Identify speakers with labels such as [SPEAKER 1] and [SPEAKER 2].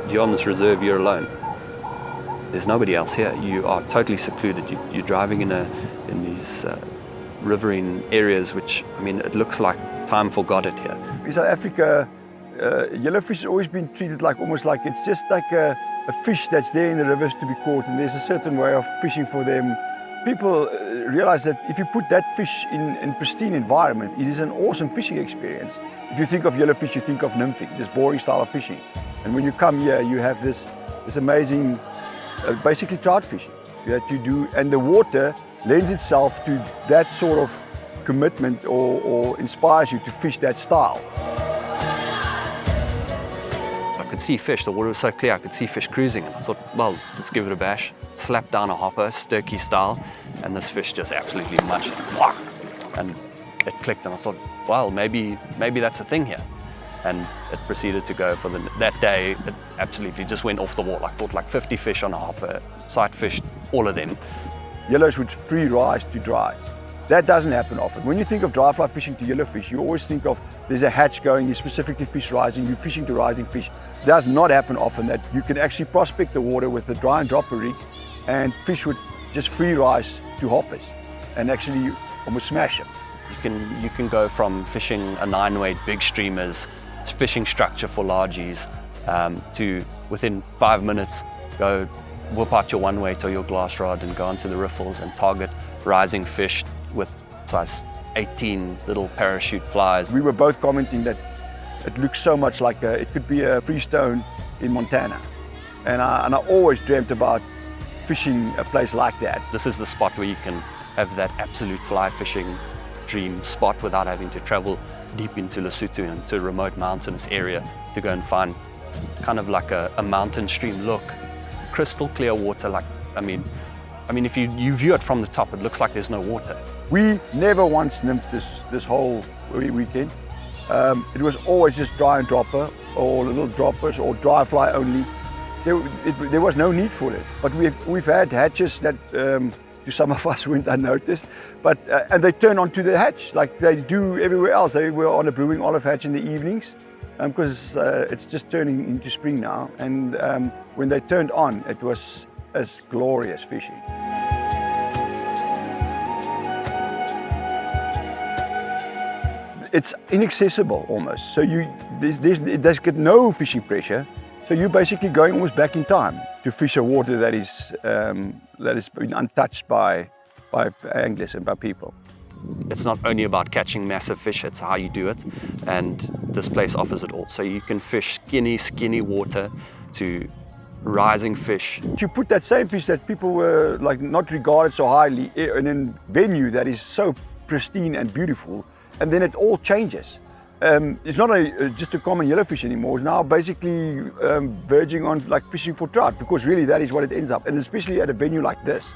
[SPEAKER 1] you're on this reserve, you're alone. There's nobody else here. You are totally secluded. You're driving in these riverine areas, which, I mean, it looks like time forgot it here.
[SPEAKER 2] In South Africa, yellowfish has always been treated like almost like it's just like a fish that's there in the rivers to be caught, and there's a certain way of fishing for them. People realize that if you put that fish in pristine environment, it is an awesome fishing experience. If you think of yellowfish, you think of nymphing, this boring style of fishing. And when you come here, you have this amazing, basically trout fishing that you do, and the water lends itself to that sort of commitment or inspires you to fish that style.
[SPEAKER 1] I could see fish, the water was so clear, I could see fish cruising. And I thought, well, let's give it a bash. Slapped down a hopper, sturkey style, and this fish just absolutely munched it. And it clicked, and I thought, well, maybe that's a thing here. And it proceeded to go for that day. It absolutely just went off the wall. I caught like 50 fish on a hopper, sight fished all of them.
[SPEAKER 2] Yellows would free rise to dry. That doesn't happen often. When you think of dry fly fishing to yellowfish, you always think of there's a hatch going, you specifically fish rising, you're fishing to rising fish. It does not happen often that you can actually prospect the water with a dry and dropper rig, and fish would just free rise to hoppers and actually almost smash them.
[SPEAKER 1] You can go from fishing a 9-weight big streamers, fishing structure for largies, to within 5 minutes go whip out your 1-weight or your glass rod and go onto the riffles and target rising fish with size 18 little parachute flies.
[SPEAKER 2] We were both commenting that it looks so much like it could be a freestone in Montana. And I always dreamt about fishing a place like that.
[SPEAKER 1] This is the spot where you can have that absolute fly fishing dream spot without having to travel deep into Lesotho and to a remote mountainous area to go and find kind of like a mountain stream look. Crystal clear water, like, I mean if you view it from the top, it looks like there's no water.
[SPEAKER 2] We never once nymphed this whole weekend. It was always just dry and dropper, or little droppers, or dry fly only. There was no need for it. But we've had hatches that to some of us went unnoticed, but and they turn onto the hatch like they do everywhere else. They were on a brewing olive hatch in the evenings because it's just turning into spring now. And when they turned on, it was as glorious fishing. It's inaccessible almost. So it does get no fishing pressure. So you're basically going almost back in time to fish a water that has been untouched by anglers and by people.
[SPEAKER 1] It's not only about catching massive fish, it's how you do it. And this place offers it all. So you can fish skinny water to rising fish.
[SPEAKER 2] You put that same fish that people were like not regarded so highly in a venue that is so pristine and beautiful, and then it all changes. It's not just a common yellowfish anymore. It's now basically verging on like fishing for trout, because really that is what it ends up, and especially at a venue like this.